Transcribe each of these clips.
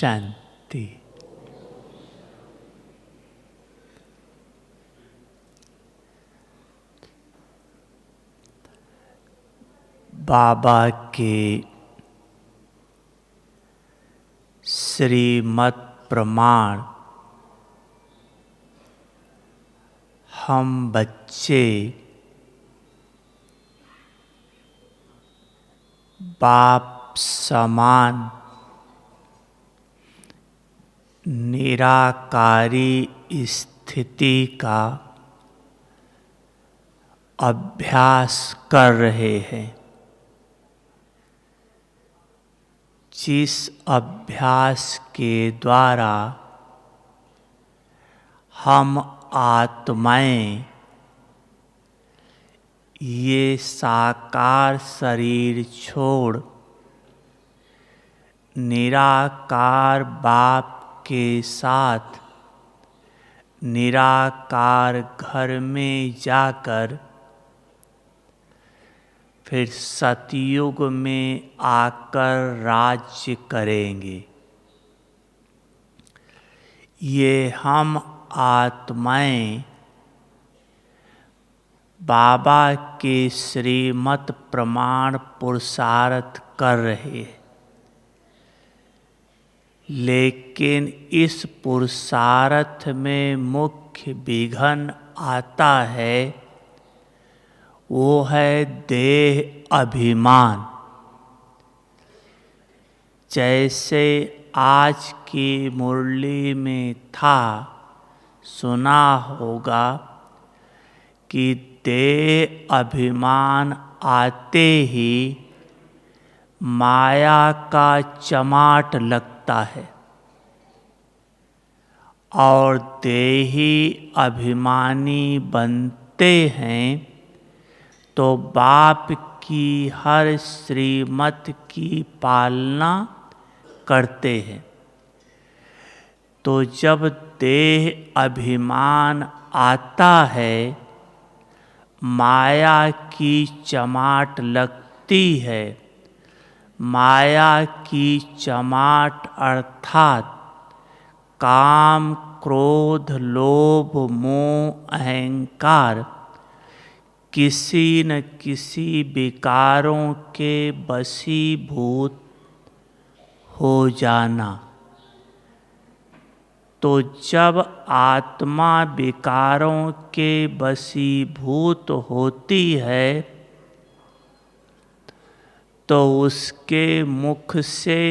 शांति। बाबा के श्रीमत प्रमाण हम बच्चे बाप समान निराकारी स्थिति का अभ्यास कर रहे हैं। जिस अभ्यास के द्वारा हम आत्माएं ये साकार शरीर छोड़ निराकार बाप के साथ निराकार घर में जाकर फिर सतयुग में आकर राज्य करेंगे। ये हम आत्माएं बाबा के श्रीमत प्रमाण पुरुषार्थ कर रहे हैं, लेकिन इस पुरुषार्थ में मुख्य विघ्न आता है, वो है देह अभिमान। जैसे आज की मुरली में था, सुना होगा कि देह अभिमान आते ही माया का चमाट लगता है और देही अभिमानी बनते हैं तो बाप की हर श्रीमत की पालना करते हैं। तो जब देह अभिमान आता है, माया की चमाट लगती है। माया की चमाट अर्थात काम, क्रोध, लोभ, मोह, अहंकार किसी न किसी विकारों के वशीभूत हो जाना। तो जब आत्मा विकारों के वशीभूत होती है तो उसके मुख से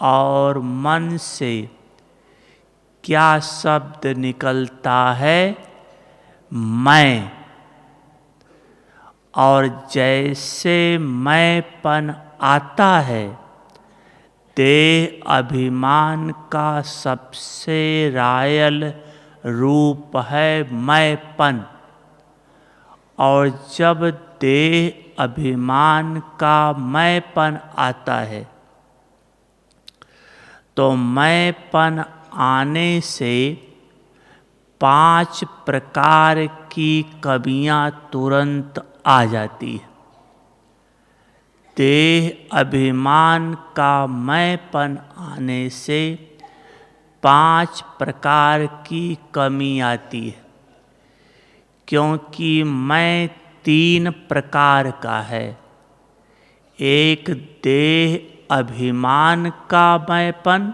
और मन से क्या शब्द निकलता है? मैं। और जैसे मैंपन आता है, देह अभिमान का सबसे रायल रूप है मैंपन। और जब देह अभिमान का मैंपन आता है तो मैंपन आने से 5 प्रकार की कमियां तुरंत आ जाती है। देह अभिमान का मैंपन आने से 5 प्रकार की कमी आती है, क्योंकि मैं 3 प्रकार का है। एक देह अभिमान का मैंपन,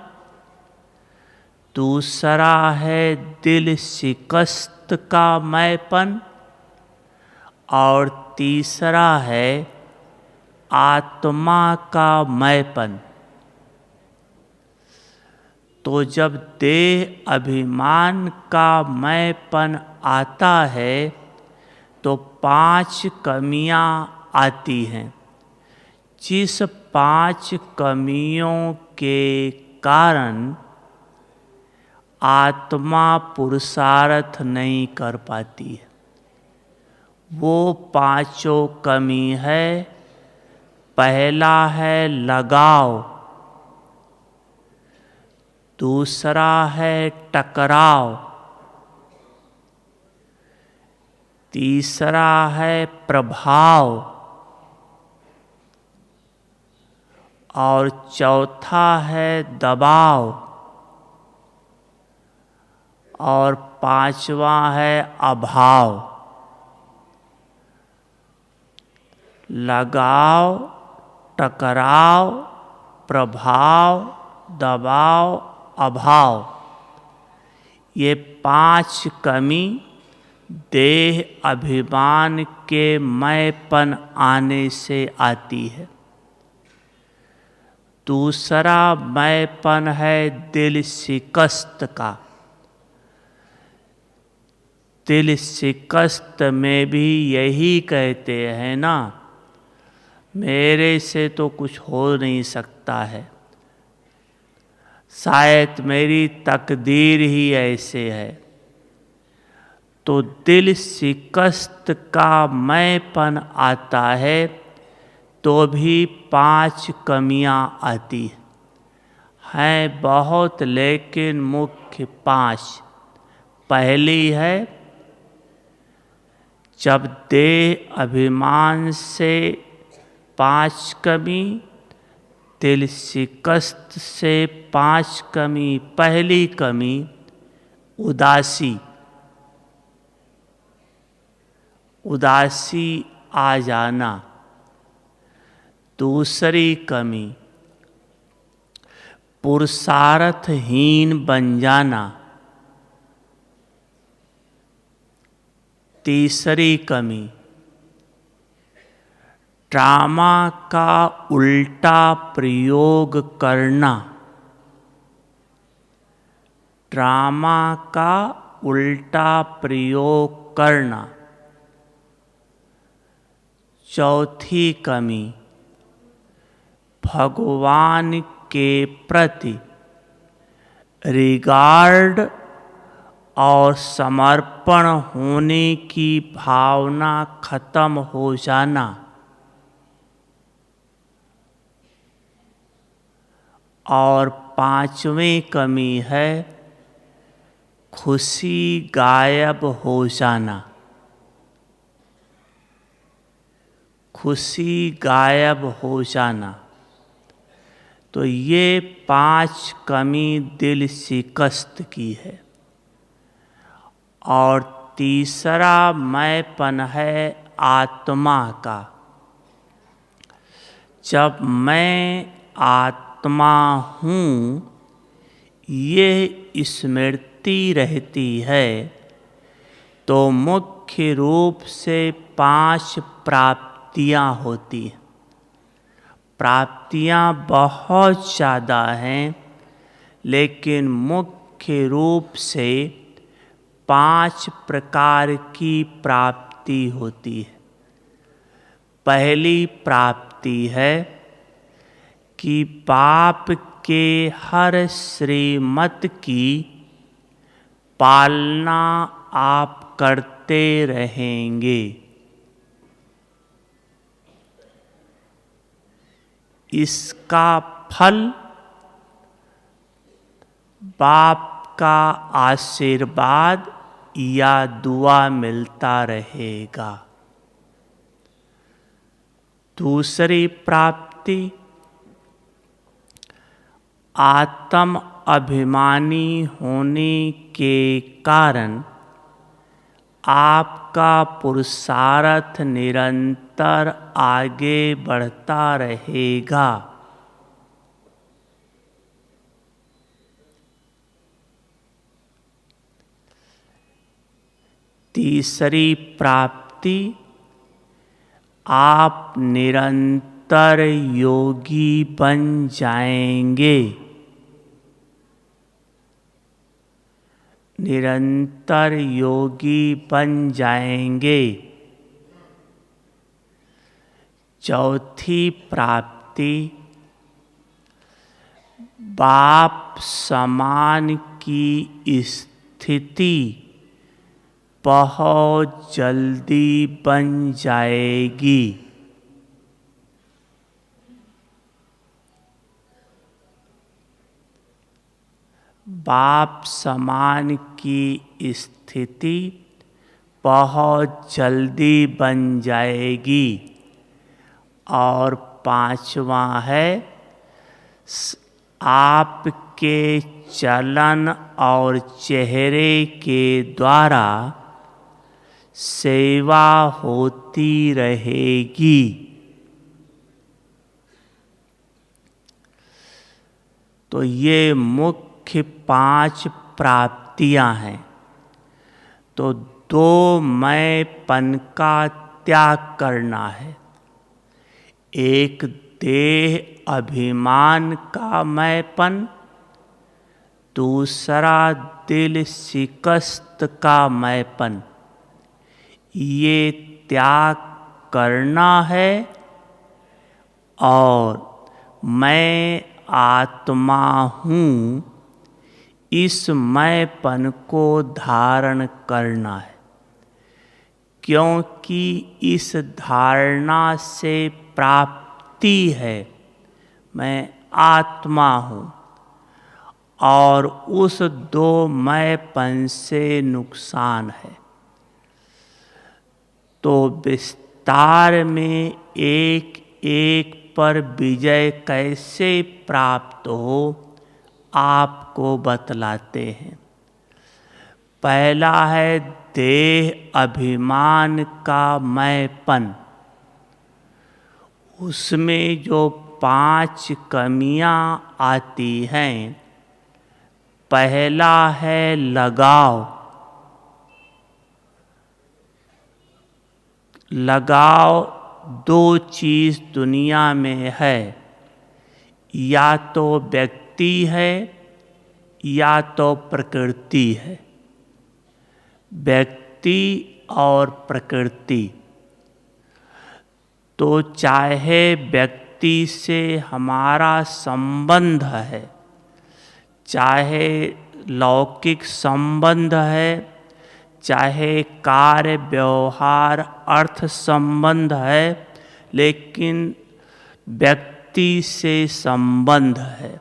दूसरा है दिल शिकस्त का मैंपन और तीसरा है आत्मा का मैंपन। तो जब देह अभिमान का मैंपन आता है तो 5 कमियां आती हैं। जिस 5 कमियों के कारण आत्मा पुरुषार्थ नहीं कर पाती है, वो 5 कमी है। पहला है लगाव, दूसरा है टकराव, तीसरा है प्रभाव और चौथा है दबाव। और पांचवा है अभाव। लगाव, टकराव, प्रभाव, दबाव, अभाव, ये पांच कमी देह अभिमान के मैंपन आने से आती है। दूसरा मैंपन है दिल शिकस्त का। दिल शिकस्त में भी यही कहते हैं ना, मेरे से तो कुछ हो नहीं सकता है, शायद मेरी तकदीर ही ऐसे है। तो दिल शिकस्त का मैंपन आता है तो भी पांच कमियां आती हैं बहुत, लेकिन मुख्य पांच। पहली है, जब देह अभिमान से पांच कमी, दिल शिकस्त से पांच कमी। पहली कमी उदासी, उदासी आ जाना। दूसरी कमी पुरुषार्थहीन बन जाना। तीसरी कमी ड्रामा का उल्टा प्रयोग करना। ड्रामा का उल्टा प्रयोग करना। चौथी कमी भगवान के प्रति रिगार्ड और समर्पण होने की भावना खत्म हो जाना। और पांचवी कमी है खुशी गायब हो जाना। खुशी गायब हो जाना। तो ये पांच कमी दिल शिकस्त की है। और तीसरा मैंपन है आत्मा का। जब मैं आत्मा हूँ ये स्मृति रहती है तो मुख्य रूप से पांच प्राप्तियाँ होती हैं। प्राप्तियाँ बहुत ज़्यादा हैं, लेकिन मुख्य रूप से पांच प्रकार की प्राप्ति होती है। पहली प्राप्ति है कि बाप के हर श्रीमत की पालना आप करते रहेंगे। इसका फल बाप का आशीर्वाद या दुआ मिलता रहेगा। दूसरी प्राप्ति आत्म अभिमानी होने के कारण आपका पुरुषार्थ निरंतर आगे बढ़ता रहेगा। तीसरी प्राप्ति आप निरंतर योगी बन जाएंगे। निरंतर योगी बन जाएंगे। चौथी प्राप्ति बाप समान की स्थिति बहुत जल्दी बन जाएगी। बाप समान की स्थिति बहुत जल्दी बन जाएगी। और पांचवा है आपके चलन और चेहरे के द्वारा सेवा होती रहेगी। तो ये मुख्य 5 प्राप्तियां हैं। तो 2 मैंपन का त्याग करना है। एक देह अभिमान का मैंपन, दूसरा दिल शिकस्त का मैंपन, ये त्याग करना है। और मैं आत्मा हूँ, इस मैंपन को धारण करना है। क्योंकि इस धारणा से प्राप्ति है, मैं आत्मा हूँ, और उस 2 मैंपन से नुकसान है। तो विस्तार में एक एक पर विजय कैसे प्राप्त हो आपको बतलाते हैं। पहला है देह अभिमान का मैंपन। उसमें जो 5 कमियां आती हैं, पहला है लगाव। लगाव 2 चीज़ दुनिया में है, या तो व्यक्ति है या तो प्रकृति है। व्यक्ति और प्रकृति। तो चाहे व्यक्ति से हमारा संबंध है, चाहे लौकिक संबंध है, चाहे कार्य व्यवहार अर्थ संबंध है, लेकिन व्यक्ति से संबंध है।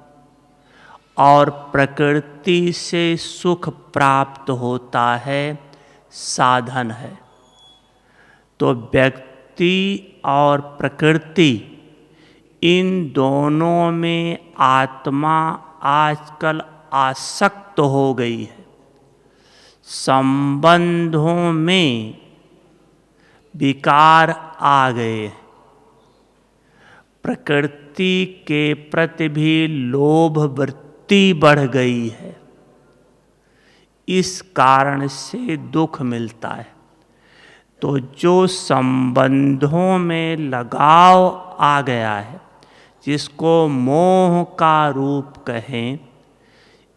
और प्रकृति से सुख प्राप्त होता है, साधन है। तो व्यक्ति और प्रकृति, इन दोनों में आत्मा आजकल आसक्त हो गई है। संबंधों में विकार आ गए। प्रकृति के प्रति भी लोभ वृत्ति बढ़ गई है। इस कारण से दुख मिलता है। तो जो संबंधों में लगाव आ गया है, जिसको मोह का रूप कहें,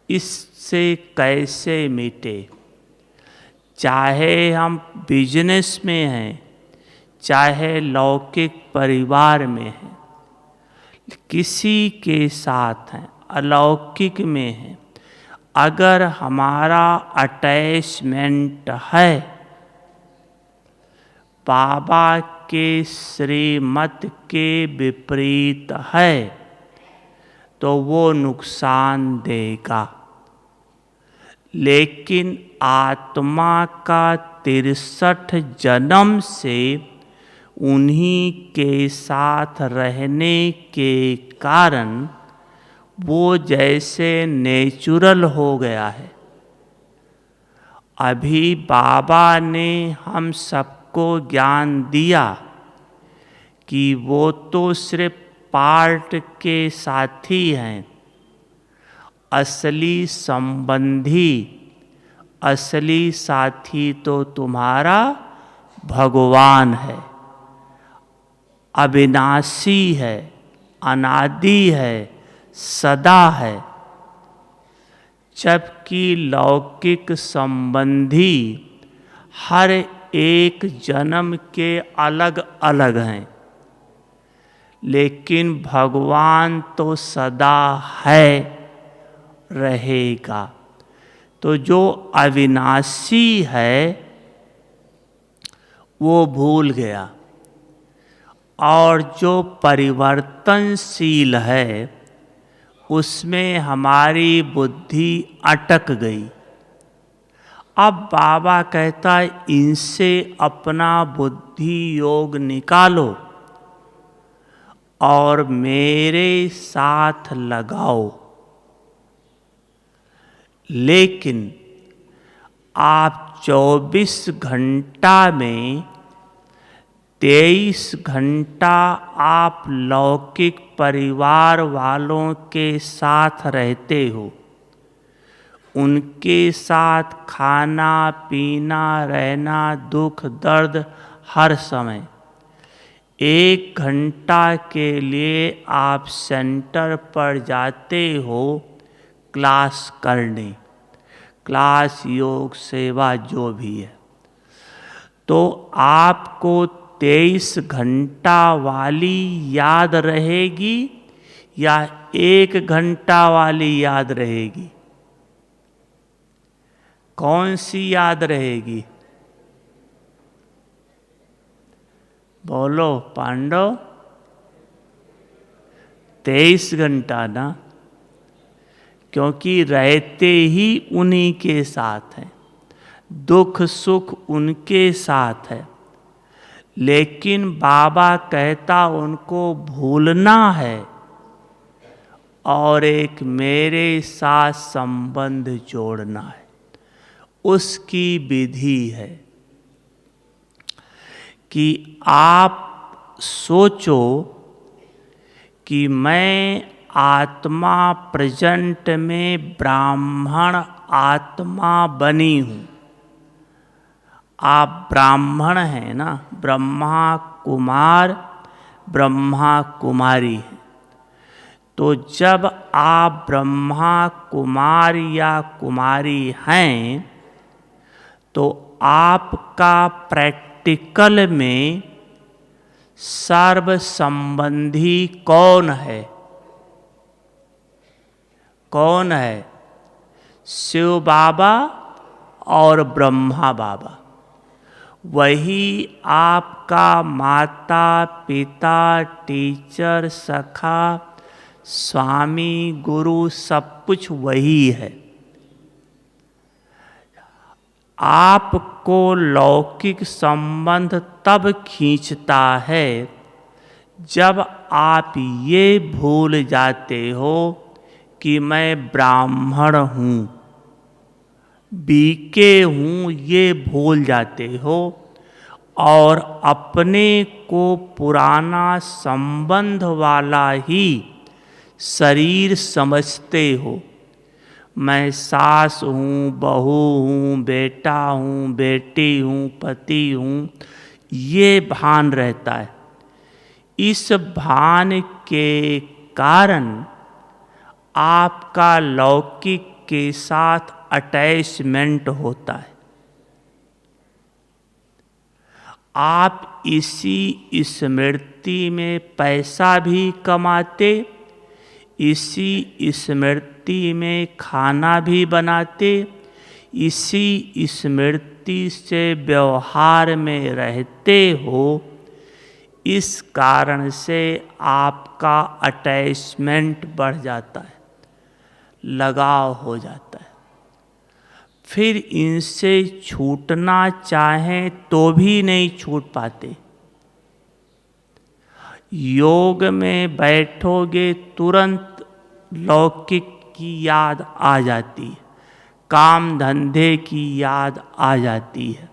इससे कैसे मिटे। चाहे हम बिजनेस में हैं, चाहे लौकिक परिवार में हैं, किसी के साथ हैं, अलौकिक में हैं, अगर हमारा अटैचमेंट है, बाबा के श्रीमत के विपरीत है, तो वो नुकसान देगा। लेकिन आत्मा का 63 जन्म से उन्हीं के साथ रहने के कारण वो जैसे नेचुरल हो गया है। अभी बाबा ने हम सबको ज्ञान दिया कि वो तो सिर्फ पार्ट के साथी हैं। असली संबंधी, असली साथी तो तुम्हारा भगवान है, अविनाशी है, अनादि है, सदा है। जबकि लौकिक संबंधी हर एक जन्म के अलग अलग हैं, लेकिन भगवान तो सदा है, रहेगा। तो जो अविनाशी है वो भूल गया, और जो परिवर्तनशील है उसमें हमारी बुद्धि अटक गई। अब बाबा कहता है इनसे अपना बुद्धि योग निकालो और मेरे साथ लगाओ। लेकिन आप 24 घंटा में 23 घंटा आप लौकिक परिवार वालों के साथ रहते हो, उनके साथ खाना पीना रहना दुख दर्द हर समय। 1 घंटा के लिए आप सेंटर पर जाते हो क्लास करने, क्लास योग सेवा जो भी है, तो आपको 23 घंटा वाली याद रहेगी या 1 घंटा वाली याद रहेगी? कौन सी याद रहेगी? बोलो पांडव। 23 घंटा ना, क्योंकि रहते ही उन्हीं के साथ हैं, दुख सुख उनके साथ है। लेकिन बाबा कहता उनको भूलना है और एक मेरे साथ संबंध जोड़ना है। उसकी विधि है कि आप सोचो कि मैं आत्मा प्रेजेंट में ब्राह्मण आत्मा बनी हूँ। आप ब्राह्मण हैं ना, ब्रह्मा कुमार ब्रह्मा कुमारी है। तो जब आप ब्रह्मा कुमार या कुमारी हैं तो आपका प्रैक्टिकल में सर्व संबंधी कौन है? कौन है? शिव बाबा और ब्रह्मा बाबा। वही आपका माता पिता टीचर सखा स्वामी गुरु सब कुछ वही है। आपको लौकिक संबंध तब खींचता है जब आप ये भूल जाते हो कि मैं ब्राह्मण हूँ, बीके हूँ, ये भूल जाते हो और अपने को पुराना संबंध वाला ही शरीर समझते हो। मैं सास हूँ, बहू हूँ, बेटा हूँ, बेटी हूँ, पति हूँ, ये भान रहता है। इस भान के कारण आपका लौकिक के साथ अटैचमेंट होता है। आप इसी स्मृति में पैसा भी कमाते, इसी स्मृति में खाना भी बनाते, इसी स्मृति से व्यवहार में रहते हो। इस कारण से आपका अटैचमेंट बढ़ जाता है, लगाव हो जाता है। फिर इनसे छूटना चाहें तो भी नहीं छूट पाते। योग में बैठोगे तुरंत लौकिक की याद आ जाती है, काम धंधे की याद आ जाती है,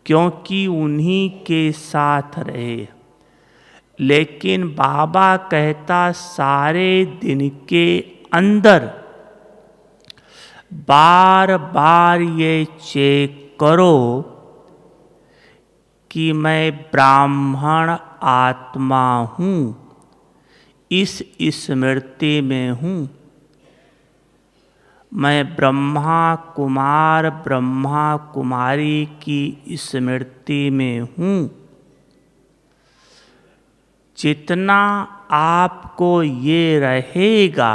क्योंकि उन्हीं के साथ रहे। लेकिन बाबा कहता सारे दिन के अंदर बार बार ये चेक करो कि मैं ब्राह्मण आत्मा हूँ, इस स्मृति में हूँ। मैं ब्रह्मा कुमार ब्रह्मा कुमारी की स्मृति में हूँ। जितना आपको ये रहेगा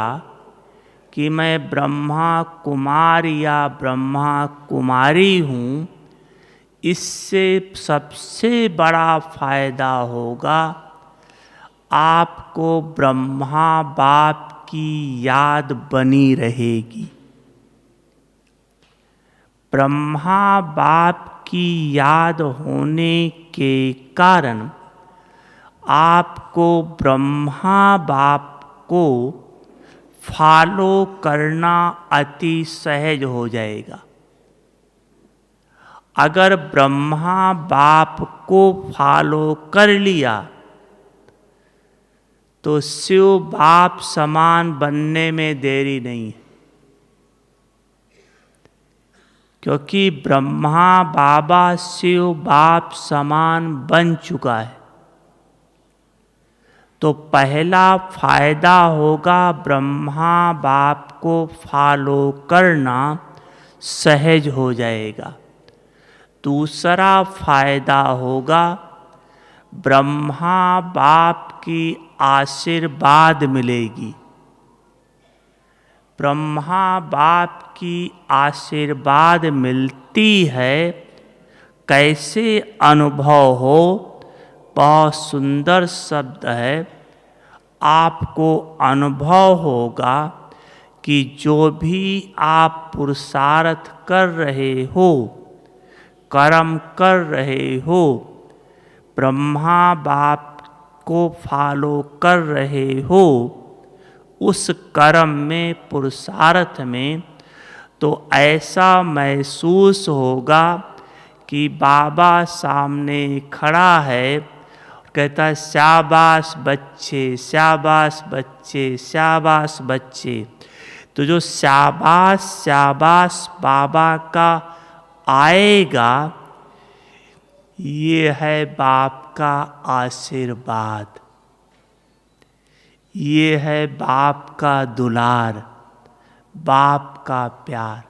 कि मैं ब्रह्मा कुमार या ब्रह्मा कुमारी हूँ, इससे सबसे बड़ा फायदा होगा आपको ब्रह्मा बाप की याद बनी रहेगी। ब्रह्मा बाप की याद होने के कारण आपको ब्रह्मा बाप को फॉलो करना अति सहज हो जाएगा। अगर ब्रह्मा बाप को फॉलो कर लिया तो शिव बाप समान बनने में देरी नहीं है, क्योंकि ब्रह्मा बाबा शिव बाप समान बन चुका है। तो पहला फायदा होगा ब्रह्मा बाप को फॉलो करना सहज हो जाएगा। दूसरा फायदा होगा ब्रह्मा बाप की आशीर्वाद मिलेगी। ब्रह्मा बाप की आशीर्वाद मिलती है, कैसे अनुभव हो, बहुत सुंदर शब्द है। आपको अनुभव होगा कि जो भी आप पुरुषार्थ कर रहे हो, कर्म कर रहे हो, ब्रह्मा बाप को फॉलो कर रहे हो, उस कर्म में पुरुषार्थ में तो ऐसा महसूस होगा कि बाबा सामने खड़ा है, कहता है शाबाश बच्चे, शाबाश बच्चे, शाबाश बच्चे। तो जो शाबाश शाबाश बाबा का आएगा, ये है बाप का आशीर्वाद, ये है बाप का दुलार, बाप का प्यार।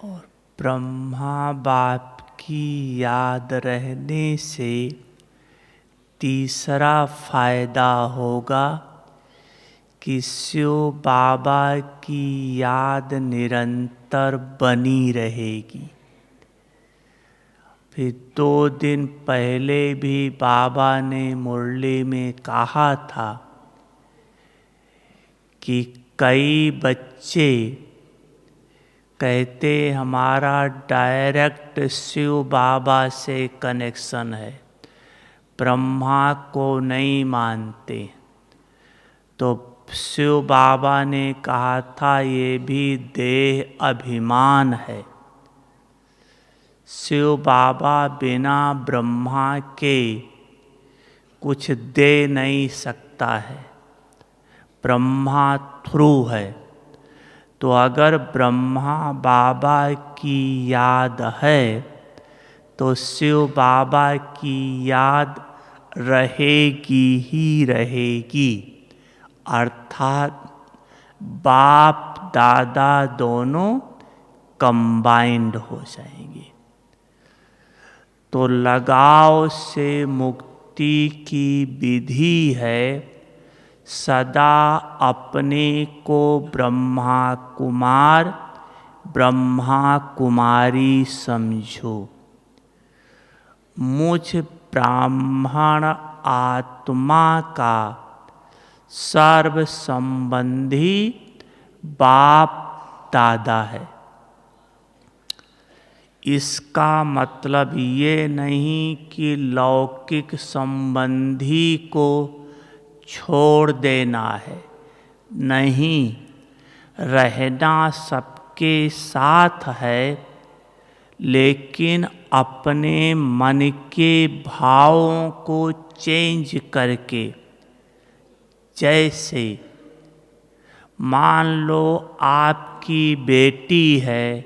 और ब्रह्मा बाप की याद रहने से तीसरा फायदा होगा कि शिव बाबा की याद निरंतर बनी रहेगी। फिर 2 दिन पहले भी बाबा ने मुरली में कहा था कि कई बच्चे कहते हमारा डायरेक्ट शिव बाबा से कनेक्शन है, ब्रह्मा को नहीं मानते। तो शिव बाबा ने कहा था ये भी देह अभिमान है। शिव बाबा बिना ब्रह्मा के कुछ दे नहीं सकता है, ब्रह्मा थ्रू है। तो अगर ब्रह्मा बाबा की याद है तो शिव बाबा की याद रहेगी ही रहेगी, अर्थात बाप दादा दोनों कंबाइंड हो जाएंगे। तो लगाव से मुक्ति की विधि है सदा अपने को ब्रह्मा कुमार ब्रह्मा कुमारी समझो। मुझ ब्राह्मण आत्मा का सर्व संबंधी बाप दादा है। इसका मतलब ये नहीं कि लौकिक संबंधी को छोड़ देना है, नहीं, रहना सबके साथ है, लेकिन अपने मन के भावों को चेंज करके। जैसे मान लो आपकी बेटी है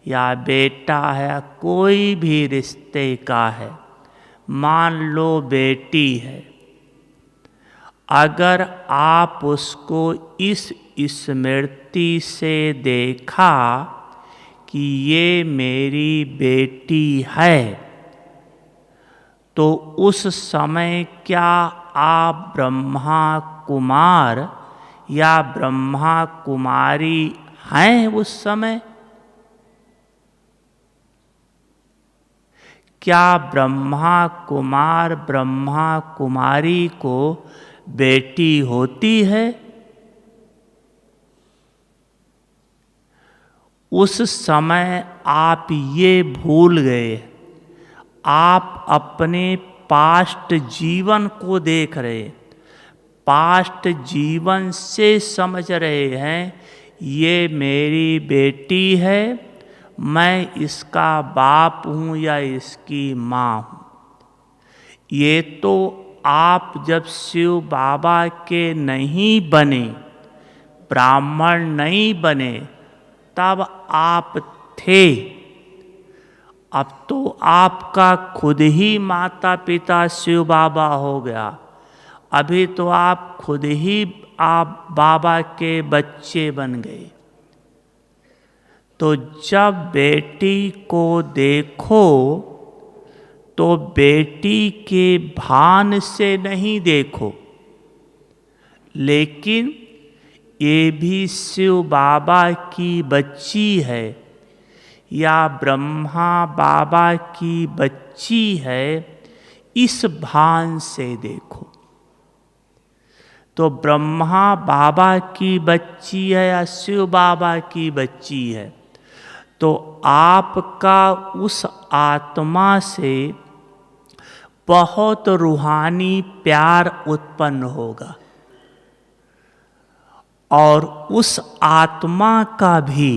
या बेटा है, कोई भी रिश्ते का है, मान लो बेटी है, अगर आप उसको इस स्मृति से देखा कि ये मेरी बेटी है, तो उस समय क्या आप ब्रह्मा कुमार या ब्रह्मा कुमारी हैं उस समय? क्या ब्रह्मा कुमार ब्रह्मा कुमारी को बेटी होती है? उस समय आप ये भूल गए, आप अपने पास्ट जीवन को देख रहे, पास्ट जीवन से समझ रहे हैं ये मेरी बेटी है, मैं इसका बाप हूँ या इसकी माँ हूँ। ये तो आप जब शिव बाबा के नहीं बने, ब्राह्मण नहीं बने, तब आप थे। अब तो आपका खुद ही माता पिता शिव बाबा हो गया। अभी तो आप खुद ही आप बाबा के बच्चे बन गए। तो जब बेटी को देखो तो बेटी के भान से नहीं देखो, लेकिन ये भी शिव बाबा की बच्ची है या ब्रह्मा बाबा की बच्ची है, इस भान से देखो। तो ब्रह्मा बाबा की बच्ची है या शिव बाबा की बच्ची है, तो आपका उस आत्मा से बहुत रूहानी प्यार उत्पन्न होगा और उस आत्मा का भी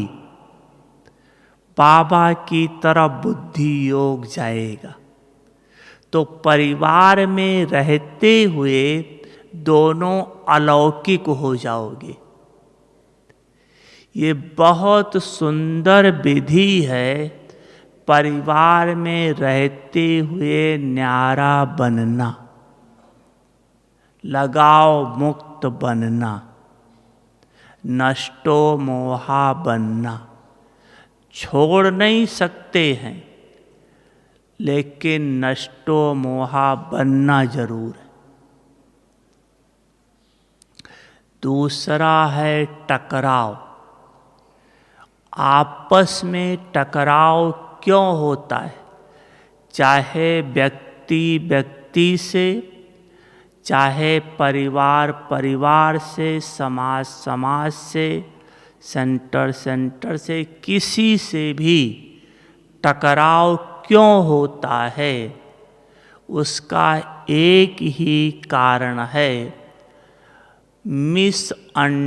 बाबा की तरफ बुद्धि योग जाएगा। तो परिवार में रहते हुए दोनों अलौकिक हो जाओगे। ये बहुत सुंदर विधि है परिवार में रहते हुए न्यारा बनना, लगाव मुक्त बनना, नष्टो मोहा बनना। छोड़ नहीं सकते हैं, लेकिन नष्टो मोहा बनना जरूर है। दूसरा है टकराव। आपस में टकराव क्यों होता है? चाहे व्यक्ति व्यक्ति से, चाहे परिवार परिवार से, समाज समाज से, सेंटर सेंटर से, किसी से भी टकराव क्यों होता है? उसका एक ही कारण है, मिसअंडरस्टैंडिंग।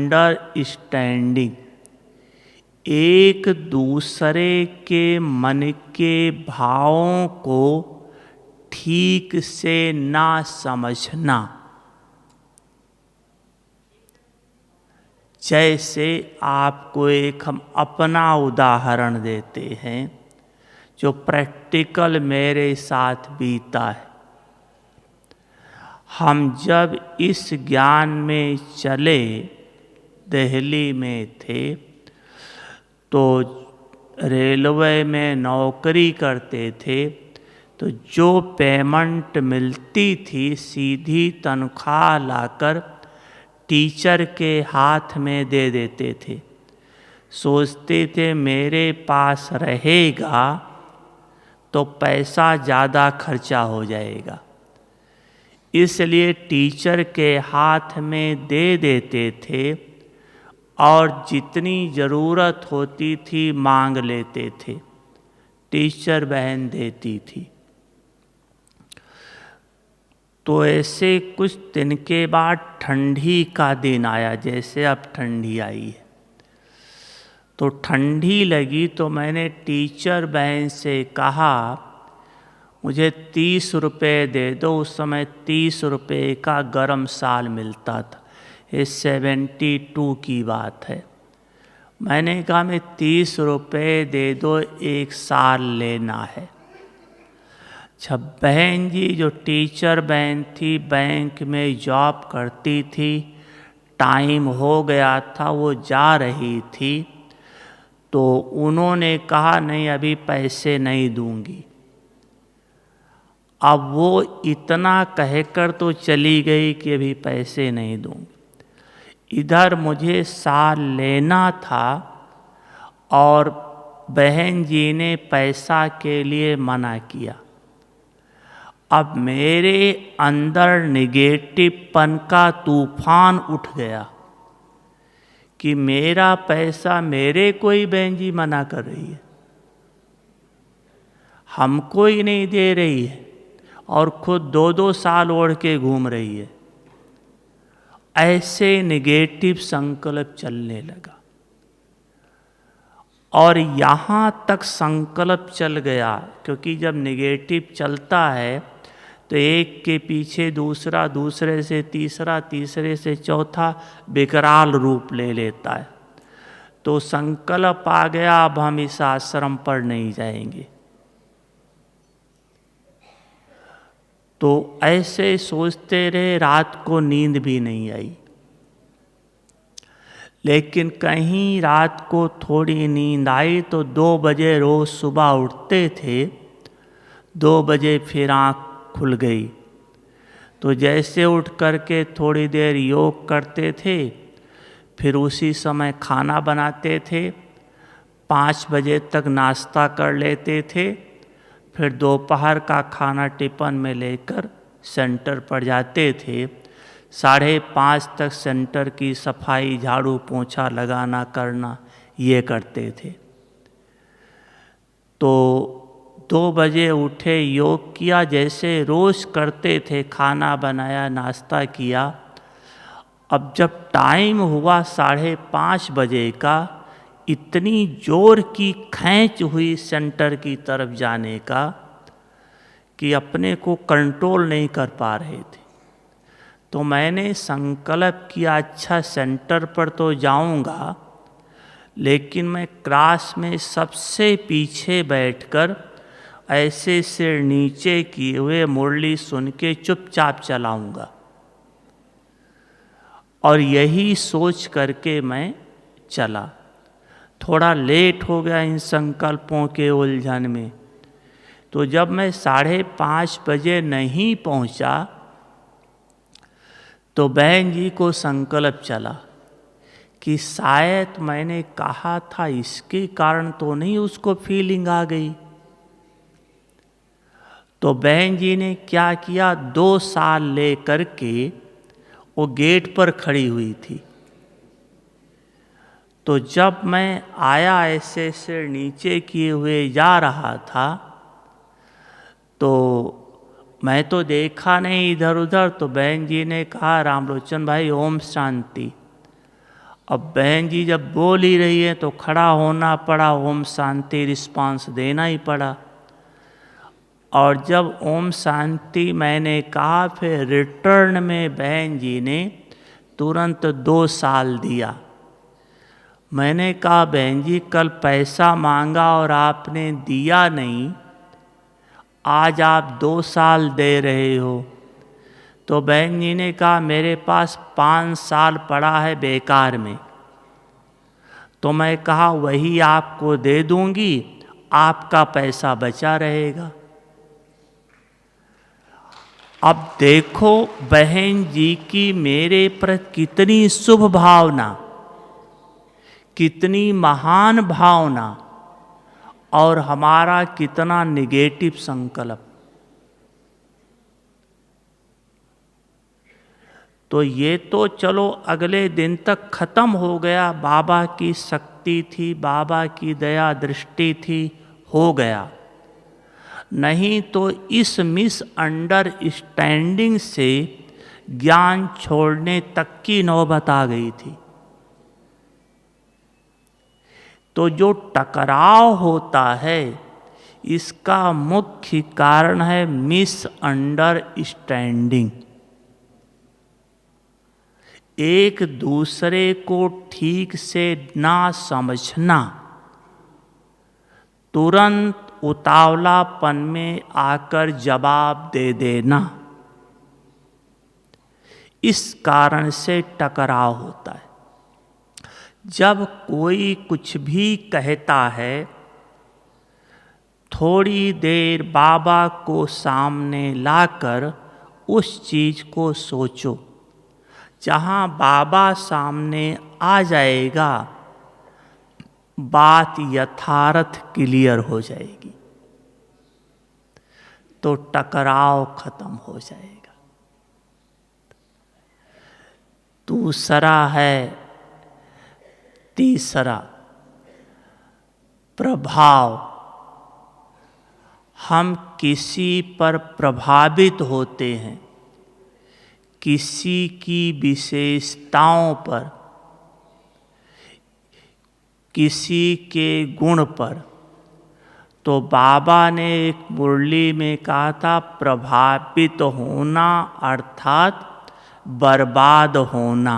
एक दूसरे के मन के भावों को ठीक से ना समझना। जैसे आपको एक हम अपना उदाहरण देते हैं जो प्रैक्टिकल मेरे साथ बीता है। हम जब इस ज्ञान में चले, दिल्ली में थे, तो रेलवे में नौकरी करते थे, तो जो पेमेंट मिलती थी सीधी तनख्वाह लाकर टीचर के हाथ में दे देते थे। सोचते थे मेरे पास रहेगा तो पैसा ज़्यादा खर्चा हो जाएगा, इसलिए टीचर के हाथ में दे देते थे और जितनी ज़रूरत होती थी मांग लेते थे, टीचर बहन देती थी। तो ऐसे कुछ दिन के बाद ठंडी का दिन आया, जैसे अब ठंडी आई है, तो ठंडी लगी तो मैंने टीचर बहन से कहा मुझे 30 रुपये दे दो। उस समय 30 रुपये का गरम साल मिलता था, ये 72 की बात है। मैंने कहा मैं 30 रुपये दे दो, 1 साल लेना है। जब बहन जी जो टीचर बहन थी, बैंक में जॉब करती थी, टाइम हो गया था, वो जा रही थी, तो उन्होंने कहा नहीं अभी पैसे नहीं दूंगी। अब वो इतना कहकर तो चली गई कि अभी पैसे नहीं दूंगी। इधर मुझे साल लेना था और बहन जी ने पैसा के लिए मना किया। अब मेरे अंदर निगेटिवपन का तूफान उठ गया कि मेरा पैसा मेरे को ही बहन जी मना कर रही है, हमको ही नहीं दे रही है और खुद 2-2 साल ओढ़ के घूम रही है। ऐसे नेगेटिव संकल्प चलने लगा। और यहाँ तक संकल्प चल गया, क्योंकि जब नेगेटिव चलता है तो एक के पीछे दूसरा, दूसरे से तीसरा, तीसरे से चौथा विकराल रूप ले लेता है। तो संकल्प आ गया, अब हम इस आश्रम पर नहीं जाएंगे। तो ऐसे सोचते रहे, रात को नींद भी नहीं आई। लेकिन कहीं रात को थोड़ी नींद आई तो 2 बजे रोज सुबह उठते थे, 2 बजे फिर आँख खुल गई। तो जैसे उठ करके थोड़ी देर योग करते थे, फिर उसी समय खाना बनाते थे, 5 बजे तक नाश्ता कर लेते थे, फिर दोपहर का खाना टिफिन में लेकर सेंटर पर जाते थे। 5:30 तक सेंटर की सफाई, झाड़ू पोंछा लगाना करना ये करते थे। तो 2 बजे उठे, योग किया जैसे रोज करते थे, खाना बनाया, नाश्ता किया। अब जब टाइम हुआ 5:30 बजे का, इतनी जोर की खींच हुई सेंटर की तरफ जाने का कि अपने को कंट्रोल नहीं कर पा रहे थे। तो मैंने संकल्प किया, अच्छा सेंटर पर तो जाऊंगा, लेकिन मैं क्लास में सबसे पीछे बैठकर ऐसे सिर नीचे किए हुए मुरली सुन के चुपचाप चलाऊंगा। और यही सोच करके मैं चला। थोड़ा लेट हो गया इन संकल्पों के उलझन में। तो जब मैं 5:30 बजे नहीं पहुंचा तो बहन जी को संकल्प चला कि शायद मैंने कहा था इसके कारण तो नहीं उसको फीलिंग आ गई। तो बहन जी ने क्या किया, 2 साल ले करके वो गेट पर खड़ी हुई थी। तो जब मैं आया, ऐसे सिर नीचे किए हुए जा रहा था, तो मैं तो देखा नहीं इधर उधर। तो बहन जी ने कहा, रामलोचन भाई ओम शांति। अब बहन जी जब बोल ही रही है तो खड़ा होना पड़ा, ओम शांति रिस्पांस देना ही पड़ा। और जब ओम शांति मैंने कहा, फिर रिटर्न में बहन जी ने तुरंत 2 साल दिया। मैंने कहा, बहन जी कल पैसा मांगा और आपने दिया नहीं, आज आप 2 साल दे रहे हो। तो बहन जी ने कहा, मेरे पास 5 साल पड़ा है बेकार में। तो मैं कहा, वही आपको दे दूंगी, आपका पैसा बचा रहेगा। अब देखो बहन जी की मेरे प्रति कितनी शुभ भावना, कितनी महान भावना, और हमारा कितना निगेटिव संकल्प। तो ये तो चलो अगले दिन तक खत्म हो गया, बाबा की शक्ति थी, बाबा की दया दृष्टि थी, हो गया। नहीं तो इस मिसअंडरस्टैंडिंग से ज्ञान छोड़ने तक की नौबत आ गई थी। तो जो टकराव होता है, इसका मुख्य कारण है मिसअंडरस्टैंडिंग। एक दूसरे को ठीक से ना समझना, तुरंत उतावलापन में आकर जवाब दे देना, इस कारण से टकराव होता है। जब कोई कुछ भी कहता है, थोड़ी देर बाबा को सामने लाकर उस चीज को सोचो। जहाँ बाबा सामने आ जाएगा, बात यथार्थ क्लियर हो जाएगी, तो टकराव खत्म हो जाएगा। दूसरा है, तीसरा प्रभाव। हम किसी पर प्रभावित होते हैं, किसी की विशेषताओं पर, किसी के गुण पर, तो बाबा ने एक मुरली में कहा था प्रभावित होना अर्थात बर्बाद होना।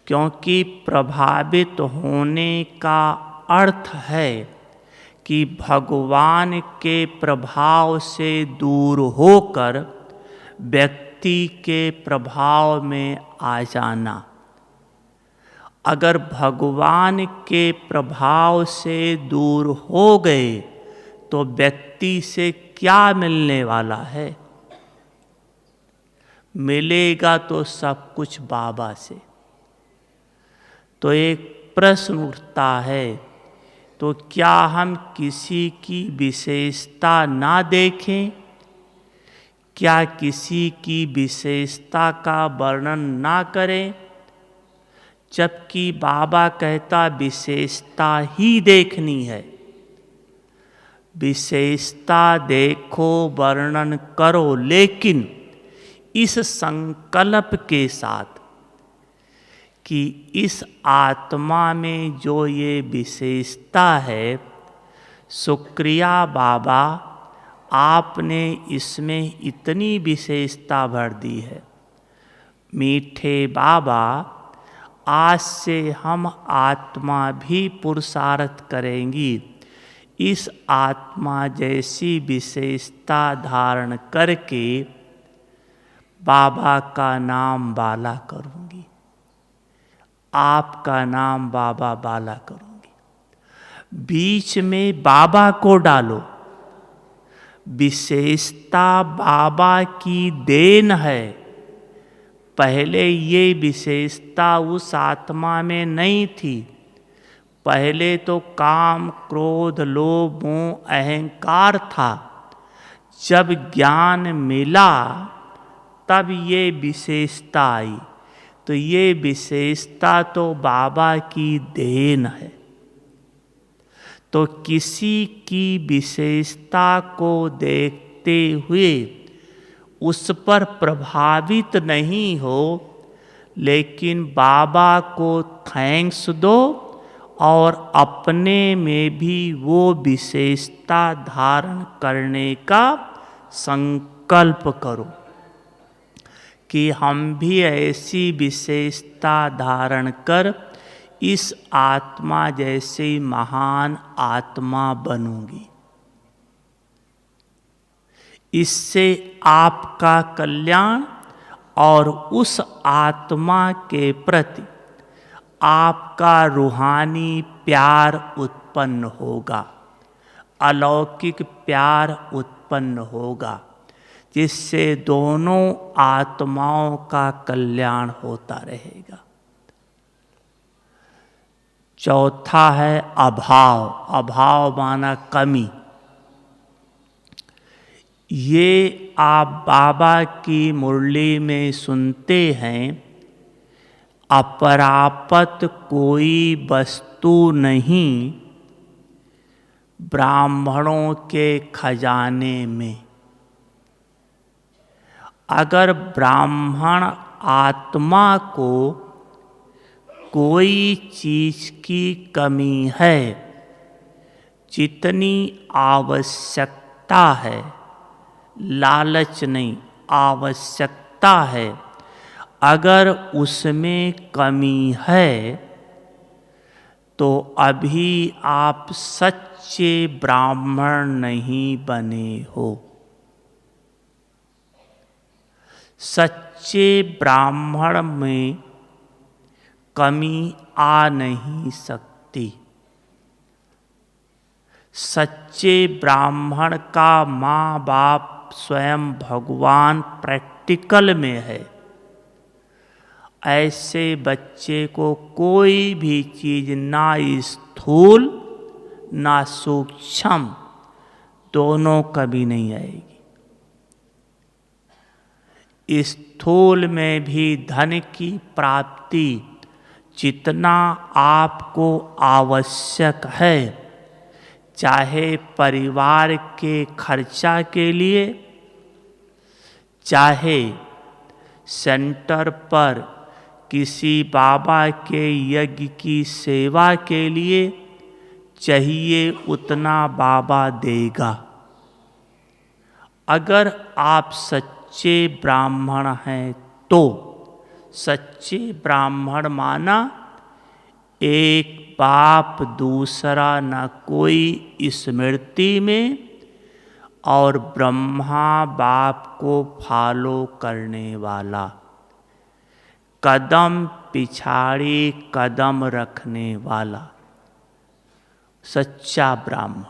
क्योंकि प्रभावित होने का अर्थ है कि भगवान के प्रभाव से दूर होकर व्यक्ति के प्रभाव में आ जाना। अगर भगवान के प्रभाव से दूर हो गए तो व्यक्ति से क्या मिलने वाला है? मिलेगा तो सब कुछ बाबा से। तो एक प्रश्न उठता है, तो क्या हम किसी की विशेषता ना देखें? क्या किसी की विशेषता का वर्णन ना करें? जबकि बाबा कहता विशेषता ही देखनी है। विशेषता देखो, वर्णन करो, लेकिन इस संकल्प के साथ कि इस आत्मा में जो ये विशेषता है, शुक्रिया बाबा, आपने इसमें इतनी विशेषता भर दी है। मीठे बाबा, आज से हम आत्मा भी पुरुषार्थ करेंगी, इस आत्मा जैसी विशेषता धारण करके बाबा का नाम बाला करूंगी, आपका नाम बाबा बाला करूंगी। बीच में बाबा को डालो। विशेषता बाबा की देन है। पहले ये विशेषता उस आत्मा में नहीं थी। पहले तो काम, क्रोध, लोभ, मोह, अहंकार था। जब ज्ञान मिला तब ये विशेषता आई। तो ये विशेषता तो बाबा की देन है। तो किसी की विशेषता को देखते हुए उस पर प्रभावित नहीं हो, लेकिन बाबा को थैंक्स दो और अपने में भी वो विशेषता धारण करने का संकल्प करो कि हम भी ऐसी विशेषता धारण कर इस आत्मा जैसी महान आत्मा बनूंगी। इससे आपका कल्याण और उस आत्मा के प्रति आपका रूहानी प्यार उत्पन्न होगा, अलौकिक प्यार उत्पन्न होगा, जिससे दोनों आत्माओं का कल्याण होता रहेगा। चौथा है अभाव। अभाव माना कमी। ये आप बाबा की मुरली में सुनते हैं, अपरापत कोई वस्तु नहीं ब्राह्मणों के खजाने में। अगर ब्राह्मण आत्मा को कोई चीज की कमी है, जितनी आवश्यकता है, लालच नहीं, आवश्यकता है, अगर उसमें कमी है तो अभी आप सच्चे ब्राह्मण नहीं बने हो। सच्चे ब्राह्मण में कमी आ नहीं सकती। सच्चे ब्राह्मण का माँ बाप स्वयं भगवान प्रैक्टिकल में है। ऐसे बच्चे को कोई भी चीज ना स्थूल ना सूक्ष्म, दोनों कभी नहीं आएगी। स्थूल में भी धन की प्राप्ति जितना आपको आवश्यक है, चाहे परिवार के खर्चा के लिए, चाहे सेंटर पर किसी बाबा के यज्ञ की सेवा के लिए चाहिए उतना बाबा देगा। अगर आप सच्चे ब्राह्मण हैं तो सच्चे ब्राह्मण माना एक बाप दूसरा न कोई स्मृति में और ब्रह्मा बाप को फॉलो करने वाला, कदम पिछाड़ी कदम रखने वाला सच्चा ब्राह्मण।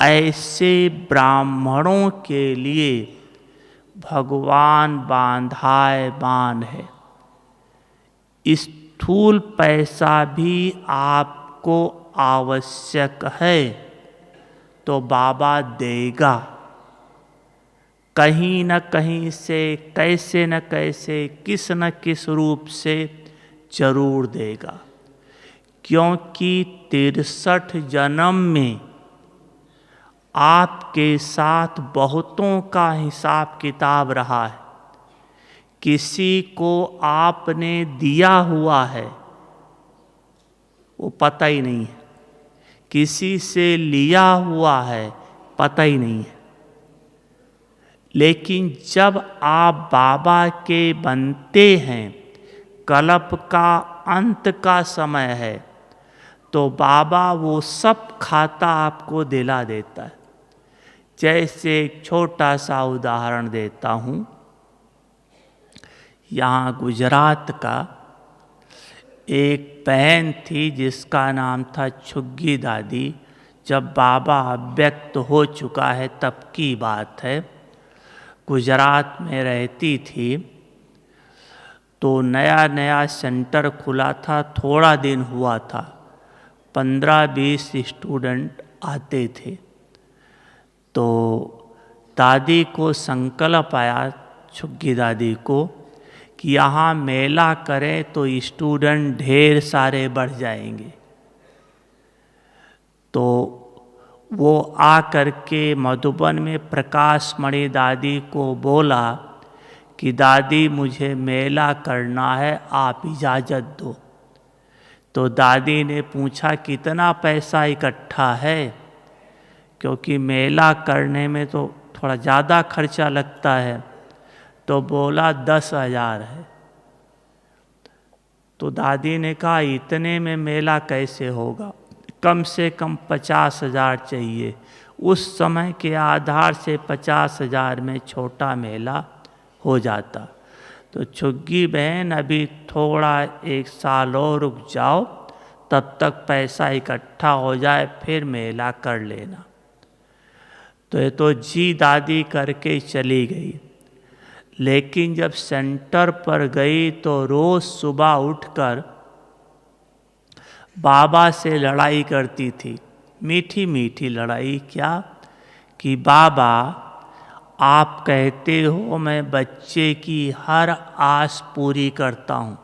ऐसे ब्राह्मणों के लिए भगवान बांधायमान है। स्थूल पैसा भी आपको आवश्यक है तो बाबा देगा, कहीं न कहीं से, कैसे न कैसे, किस न किस रूप से जरूर देगा। क्योंकि 63 जन्म में आपके साथ बहुतों का हिसाब किताब रहा है। किसी को आपने दिया हुआ है वो पता ही नहीं है, किसी से लिया हुआ है पता ही नहीं है। लेकिन जब आप बाबा के बनते हैं, कल्प का अंत का समय है, तो बाबा वो सब खाता आपको दिला देता है। जैसे एक छोटा सा उदाहरण देता हूँ। यहाँ गुजरात का एक बहन थी जिसका नाम था छुग्गी दादी। जब बाबा अव्यक्त हो चुका है तब की बात है, गुजरात में रहती थी। तो नया नया सेंटर खुला था, थोड़ा दिन हुआ था, 15-20 स्टूडेंट आते थे। तो दादी को संकल्प आया, छुग्गी दादी को, कि यहाँ मेला करें तो स्टूडेंट ढेर सारे बढ़ जाएंगे। तो वो आ करके मधुबन में प्रकाश मणि दादी को बोला कि दादी मुझे मेला करना है, आप इजाज़त दो। तो दादी ने पूछा कितना पैसा इकट्ठा है, क्योंकि मेला करने में तो थोड़ा ज़्यादा खर्चा लगता है। तो बोला 10,000 है। तो दादी ने कहा इतने में मेला कैसे होगा, कम से कम 50,000 चाहिए। उस समय के आधार से 50,000 में छोटा मेला हो जाता। तो छुग्गी बहन अभी थोड़ा 1 साल और रुक जाओ, तब तक पैसा इकट्ठा हो जाए फिर मेला कर लेना। तो ये तो जी दादी करके चली गई। लेकिन जब सेंटर पर गई तो रोज़ सुबह उठकर बाबा से लड़ाई करती थी, मीठी मीठी लड़ाई। क्या कि बाबा आप कहते हो मैं बच्चे की हर आस पूरी करता हूँ,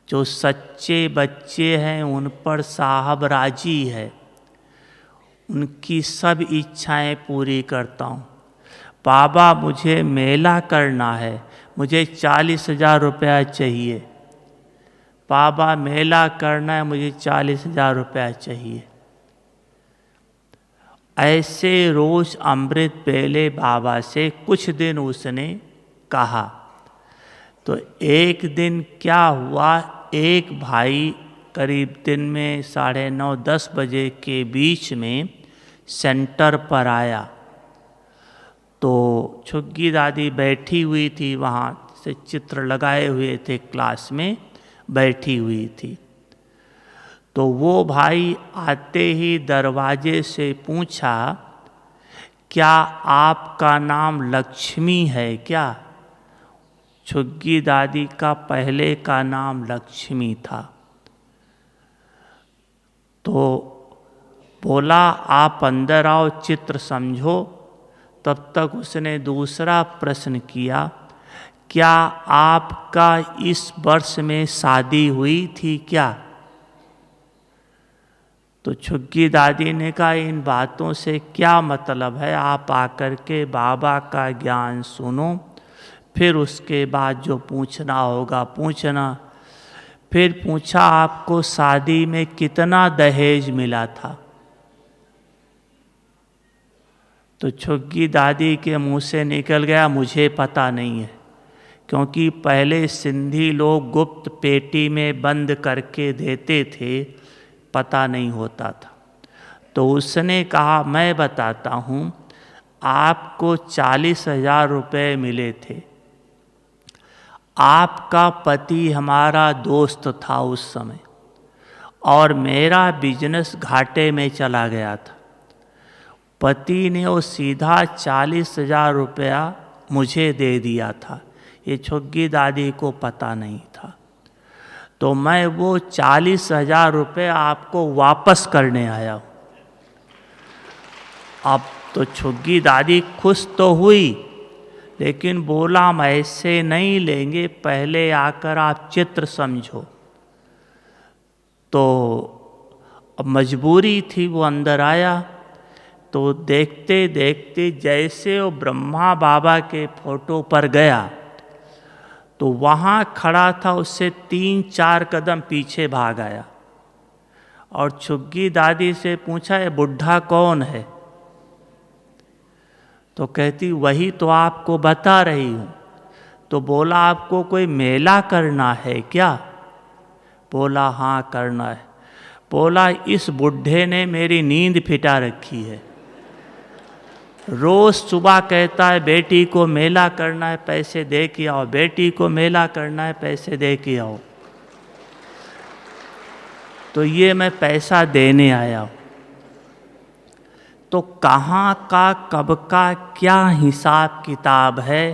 जो सच्चे बच्चे हैं उन पर साहब राजी है, उनकी सब इच्छाएं पूरी करता हूँ। बाबा मुझे मेला करना है, मुझे 40,000 रुपया चाहिए। बाबा मेला करना है, मुझे 40,000 रुपया चाहिए। ऐसे रोज अमृत बेले बाबा से कुछ दिन उसने कहा। तो एक दिन क्या हुआ, एक भाई करीब दिन में 9:30-10 बजे के बीच में सेंटर पर आया। तो छुग्गी दादी बैठी हुई थी, वहाँ से चित्र लगाए हुए थे, क्लास में बैठी हुई थी। तो वो भाई आते ही दरवाजे से पूछा, क्या आपका नाम लक्ष्मी है क्या? छुग्गी दादी का पहले का नाम लक्ष्मी था। तो बोला आप अंदर आओ, चित्र समझो। तब तक उसने दूसरा प्रश्न किया, क्या आपका इस वर्ष में शादी हुई थी क्या? तो छुग्गी दादी ने कहा इन बातों से क्या मतलब है, आप आकर के बाबा का ज्ञान सुनो, फिर उसके बाद जो पूछना होगा पूछना। फिर पूछा आपको शादी में कितना दहेज मिला था? तो छुग्गी दादी के मुंह से निकल गया, मुझे पता नहीं है, क्योंकि पहले सिंधी लोग गुप्त पेटी में बंद करके देते थे, पता नहीं होता था। तो उसने कहा मैं बताता हूँ, आपको 40,000 रुपये मिले थे। आपका पति हमारा दोस्त था उस समय, और मेरा बिजनेस घाटे में चला गया था। पति ने वो सीधा 40,000 रुपया मुझे दे दिया था, ये छुग्गी दादी को पता नहीं था। तो मैं वो 40,000 रुपये आपको वापस करने आया हूँ। अब तो छुग्गी दादी खुश तो हुई, लेकिन बोला हम ऐसे नहीं लेंगे, पहले आकर आप चित्र समझो। तो अब मजबूरी थी, वो अंदर आया। तो देखते देखते जैसे वो ब्रह्मा बाबा के फोटो पर गया, तो वहाँ खड़ा था, उससे 3-4 कदम पीछे भाग आया और छुग्गी दादी से पूछा ये बुढ़ा कौन है? तो कहती वही तो आपको बता रही हूँ। तो बोला आपको कोई मेला करना है क्या? बोला हाँ करना है। बोला इस बुढ़े ने मेरी नींद फिटा रखी है, रोज सुबह कहता है बेटी को मेला करना है पैसे दे के आओ, बेटी को मेला करना है पैसे दे के आओ। तो ये मैं पैसा देने आया हूँ। तो कहाँ का कब का क्या हिसाब किताब है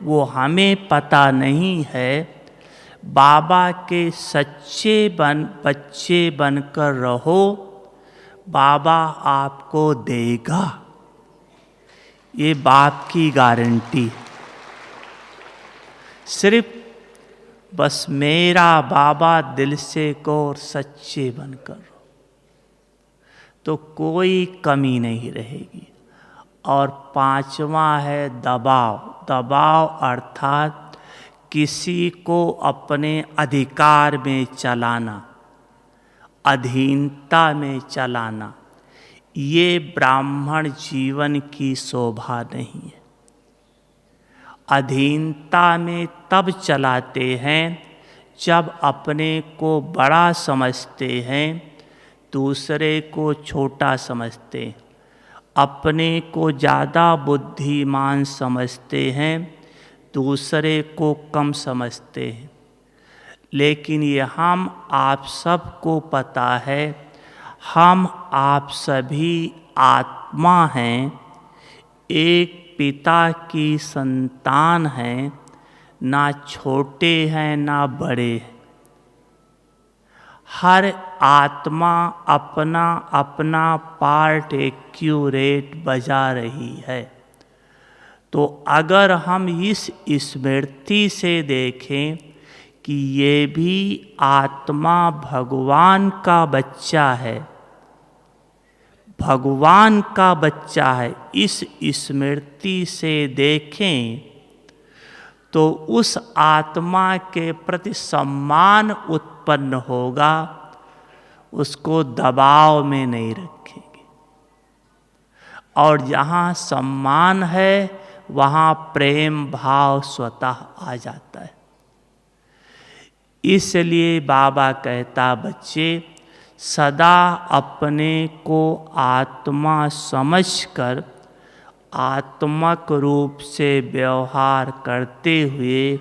वो हमें पता नहीं है। बाबा के सच्चे बच्चे बनकर रहो, बाबा आपको देगा, ये बाप की गारंटी। सिर्फ बस मेरा बाबा दिल से को और सच्चे बनकर रहो, तो कोई कमी नहीं रहेगी। और 5वां है दबाव। दबाव अर्थात किसी को अपने अधिकार में चलाना, अधीनता में चलाना, ये ब्राह्मण जीवन की शोभा नहीं है। अधीनता में तब चलाते हैं जब अपने को बड़ा समझते हैं, दूसरे को छोटा समझते हैं, अपने को ज़्यादा बुद्धिमान समझते हैं, दूसरे को कम समझते हैं। लेकिन ये हम आप सबको पता है, हम आप सभी आत्मा हैं, एक पिता की संतान हैं, ना छोटे हैं ना बड़े हैं। हर आत्मा अपना अपना पार्ट एक्यूरेट बजा रही है। तो अगर हम इस स्मृति से देखें कि ये भी आत्मा भगवान का बच्चा है, भगवान का बच्चा है, इस स्मृति से देखें तो उस आत्मा के प्रति सम्मान उत्पन्न होगा, उसको दबाव में नहीं रखेंगे। और जहाँ सम्मान है वहाँ प्रेम भाव स्वतः आ जाता है। इसलिए बाबा कहता बच्चे सदा अपने को आत्मा समझकर आत्मक रूप से व्यवहार करते हुए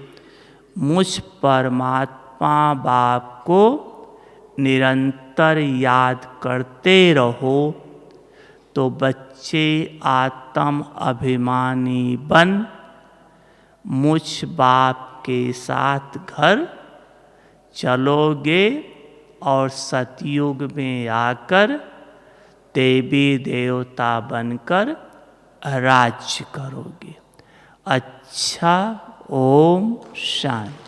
मुझ परमात्मा बाप को निरंतर याद करते रहो, तो बच्चे आत्म अभिमानी बन मुझ बाप के साथ घर चलोगे और सतयुग में आकर देवी देवता बनकर राज्य करोगे। अच्छा, ओम शांति।